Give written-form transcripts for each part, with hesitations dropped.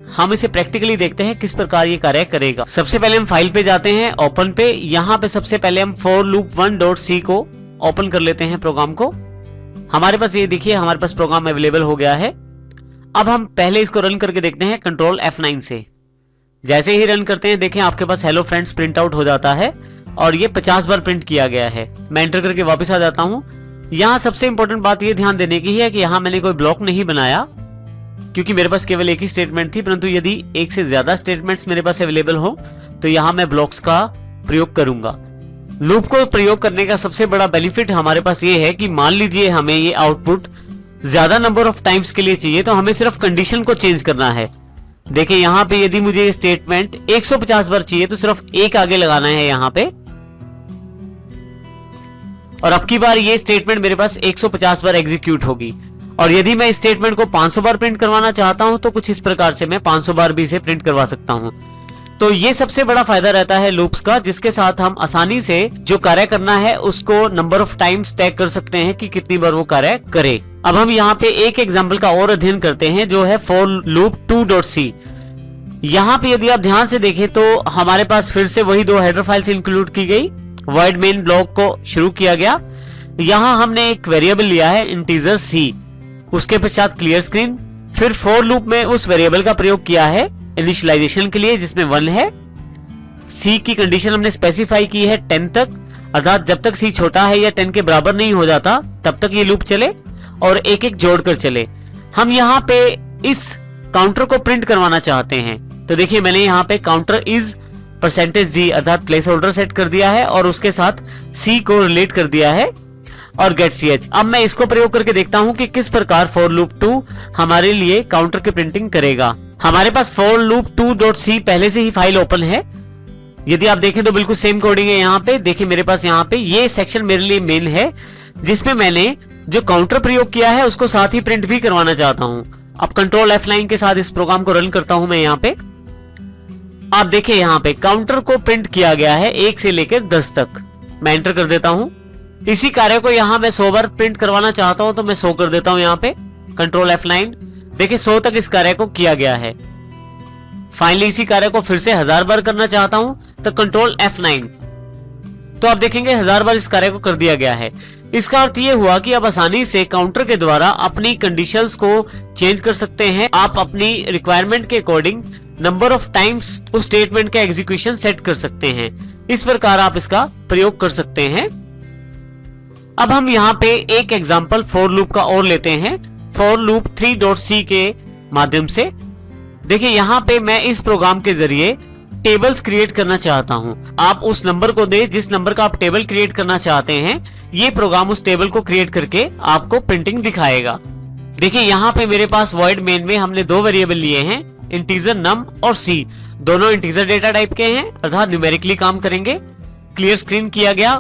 हम इसे प्रैक्टिकली देखते हैं किस प्रकार ये कार्य करेगा। सबसे पहले हम फाइल पे जाते हैं, ओपन पे। यहाँ पे सबसे पहले हम for loop 1.c को ओपन कर लेते हैं प्रोग्राम को। हमारे पास ये देखिए हमारे पास प्रोग्राम अवेलेबल हो गया है। अब हम पहले इसको रन करके देखते हैं कंट्रोल F9 से। जैसे ही रन करते हैं देखें आपके पास हेलो फ्रेंड्स प्रिंट आउट हो जाता है और ये 50 बार प्रिंट किया गया है। मैं एंटर करके वापस आ जाता हूं। यहाँ सबसे इंपॉर्टेंट बात ये ध्यान देने की है कि यहाँ मैंने कोई ब्लॉक नहीं बनाया क्योंकि मेरे पास केवल एक ही स्टेटमेंट थी, परंतु यदि एक से ज्यादा स्टेटमेंट्स मेरे पास अवेलेबल हो तो यहाँ मैं ब्लॉक्स का प्रयोग करूंगा। लूप को प्रयोग करने का सबसे बड़ा बेनिफिट हमारे पास ये है कि मान लीजिए हमें ये आउटपुट ज्यादा नंबर ऑफ टाइम्स के लिए चाहिए तो हमें सिर्फ कंडीशन को चेंज करना है। देखिए यहाँ पे यदि मुझे ये स्टेटमेंट 150 बार चाहिए तो सिर्फ एक आगे लगाना है यहाँ पे, और अब की बार ये स्टेटमेंट मेरे पास 150 बार एग्जीक्यूट होगी। और यदि मैं इस स्टेटमेंट को 500 बार प्रिंट करवाना चाहता हूं तो कुछ इस प्रकार से मैं 500 बार भी इसे प्रिंट करवा सकता हूं। तो ये सबसे बड़ा फायदा रहता है लूप्स का, जिसके साथ हम आसानी से जो कार्य करना है उसको नंबर ऑफ टाइम्स तय कर सकते हैं कि कितनी बार वो कार्य करे। अब हम यहाँ पे एक एग्जाम्पल का और अध्ययन करते हैं जो है for loop 2.c। यहाँ पे यदि आप ध्यान से देखें तो हमारे पास फिर से वही दो हेडर फाइल्स इंक्लूड की गई, void main ब्लॉक को शुरू किया गया। यहाँ हमने एक वेरिएबल लिया है इंटीजर c, उसके पश्चात क्लियर स्क्रीन, फिर for लूप में उस वेरिएबल का प्रयोग किया है इनिशियलाइजेशन के लिए जिसमें 1 है। c की कंडीशन हमने स्पेसिफाई की है 10 तक, अर्थात जब तक c छोटा है या 10 के बराबर नहीं हो जाता तब तक ये लूप चले और एक एक जोड़कर चले। हम यहाँ पे इस काउंटर को प्रिंट करवाना चाहते हैं तो देखिए मैंने यहाँ पे काउंटर इज %d अर्थात प्लेस होल्डर सेट कर दिया है और उसके साथ c को रिलेट कर दिया है और गेट ch। अब मैं इसको प्रयोग करके देखता हूं कि किस प्रकार for loop 2 हमारे लिए काउंटर की प्रिंटिंग करेगा। हमारे पास for loop 2.c पहले से ही फाइल ओपन है। यदि आप देखें तो बिल्कुल सेम कोडिंग है। यहाँ पे देखिए मेरे पास यहाँ पे ये सेक्शन मेरे लिए मेन है जिसमें मैंने जो काउंटर प्रयोग किया है उसको साथ ही प्रिंट भी करवाना चाहता हूं। अब कंट्रोल F9 के साथ इस प्रोग्राम को रन करता हूं मैं। यहाँ पे आप देखिए यहाँ पे काउंटर को प्रिंट किया गया है 1 से लेकर 10 तक। मैं एंटर कर देता हूं। इसी कार्य को यहाँ मैं 100 बार प्रिंट करवाना चाहता हूं तो मैं 100 कर देता हूं। यहाँ पे कंट्रोल F9 देखिए 100 तक इस कार्य को किया गया है। फाइनली इसी कार्य को फिर से 1000 बार करना चाहता हूं तो कंट्रोल F9, तो आप देखेंगे 1000 बार इस कार्य को कर दिया गया है। इसका अर्थ ये हुआ कि आप आसानी से काउंटर के द्वारा अपनी कंडीशंस को चेंज कर सकते हैं। आप अपनी रिक्वायरमेंट के अकॉर्डिंग नंबर ऑफ टाइम्स उस स्टेटमेंट का एग्जीक्यूशन सेट कर सकते हैं। इस प्रकार आप इसका प्रयोग कर सकते हैं। अब हम यहाँ पे एक एग्जांपल for लूप का और लेते हैं for loop 3.c के माध्यम से। देखिए यहाँ पे मैं इस प्रोग्राम के जरिए टेबल्स क्रिएट करना चाहता हूं। आप उस नंबर को दे जिस नंबर का आप टेबल क्रिएट करना चाहते हैं, ये प्रोग्राम उस टेबल को क्रिएट करके आपको प्रिंटिंग दिखाएगा। देखिए यहाँ पे मेरे पास void main में हमने दो वेरिएबल लिए हैं, इंटीजर num और c। दोनों इंटीजर डेटा टाइप के हैं अर्थात न्यूमेरिकली काम करेंगे। क्लियर स्क्रीन किया गया।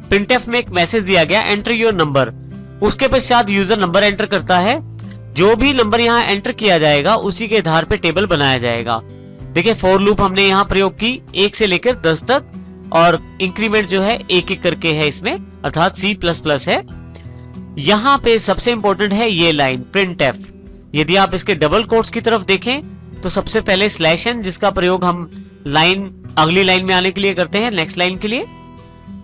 printf में एक मैसेज दिया गया एंटर योर नंबर। उसके पश्चात यूजर नंबर एंटर करता है। जो भी नंबर यहाँ एंटर किया जाएगा उसी के आधार पे टेबल बनाया जाएगा। देखिए for लूप हमने यहाँ प्रयोग की 1 से लेकर 10 तक और इंक्रीमेंट जो है एक एक करके है इसमें अर्थात C++ है। यहाँ पे सबसे इंपॉर्टेंट है ये लाइन printf। यदि आप इसके डबल कोट्स की तरफ देखें तो सबसे पहले /n जिसका प्रयोग हम लाइन अगली लाइन में आने के लिए करते हैं, नेक्स्ट लाइन के लिए।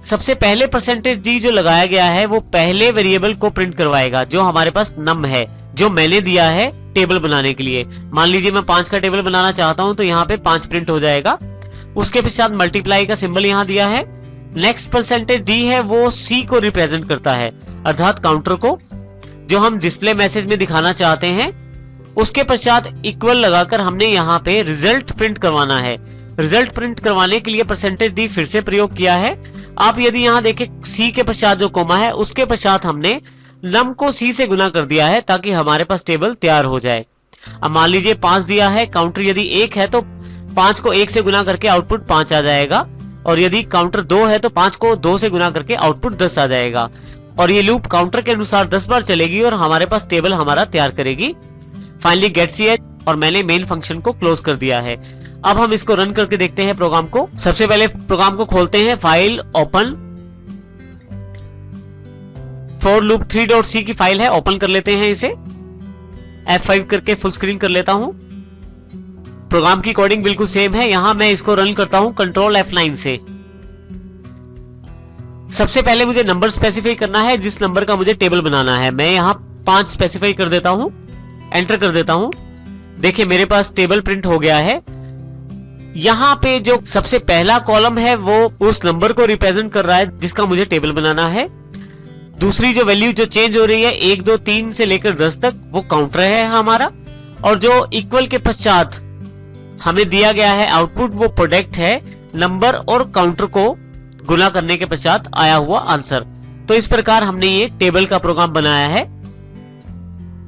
सबसे पहले %d जो लगाया गया है वो पहले वेरिएबल को प्रिंट करवाएगा जो हमारे पास num है, जो मैंने दिया है टेबल बनाने के लिए। मान लीजिए मैं 5 का टेबल बनाना चाहता हूं तो यहाँ पे 5 प्रिंट हो जाएगा। उसके पश्चात मल्टीप्लाई का सिंबल यहाँ दिया है। नेक्स्ट %d है वो c को रिप्रेजेंट करता है अर्थात काउंटर को जो हम डिस्प्ले मैसेज में दिखाना चाहते हैं। उसके पश्चात इक्वल लगाकर हमने यहाँ पे रिजल्ट प्रिंट करवाना है। रिजल्ट प्रिंट करवाने के लिए %d फिर से प्रयोग किया है। आप यदि यहाँ देखें c के पश्चात जो कोमा है उसके पश्चात हमने num को c से गुना कर दिया है ताकि हमारे पास टेबल तैयार हो जाए। अब मान लीजिए 5 दिया है, काउंटर यदि 1 है तो 5 को 1 से गुना करके आउटपुट 5 आ जाएगा और यदि काउंटर 2 है तो 5 को 2 से गुना करके आउटपुट 10 आ जाएगा। और ये लूप काउंटर के अनुसार 10 बार चलेगी और हमारे पास टेबल हमारा तैयार करेगी। फाइनली गेट ch और मैंने मेन फंक्शन को क्लोज कर दिया है। अब हम इसको रन करके देखते हैं प्रोग्राम को। सबसे पहले प्रोग्राम को खोलते हैं, file open, for loop 3.c की फाइल है, ओपन कर लेते हैं इसे। F5 करके फुल स्क्रीन कर लेता हूं। प्रोग्राम की कोडिंग बिल्कुल सेम है। यहां मैं इसको रन करता हूं कंट्रोल F9 से। सबसे पहले मुझे नंबर स्पेसिफाई करना है, जिस नंबर का मुझे टेबल बनाना है। मैं यहां 5 स्पेसिफाई कर देता हूं, एंटर कर देता हूं। देखिए मेरे पास टेबल प्रिंट हो गया है। यहां पे जो सबसे पहला कॉलम है वो उस नंबर को रिप्रेजेंट कर रहा है जिसका मुझे टेबल बनाना है। दूसरी जो वैल्यू जो चेंज हो रही है 1 2 3 से लेकर 10 तक, वो काउंटर है हमारा। और जो इक्वल के पश्चात हमें दिया गया है आउटपुट, वो प्रोडक्ट है नंबर और काउंटर को गुना करने के पश्चात आया हुआ आंसर। तो इस प्रकार हमने ये टेबल का प्रोग्राम बनाया है।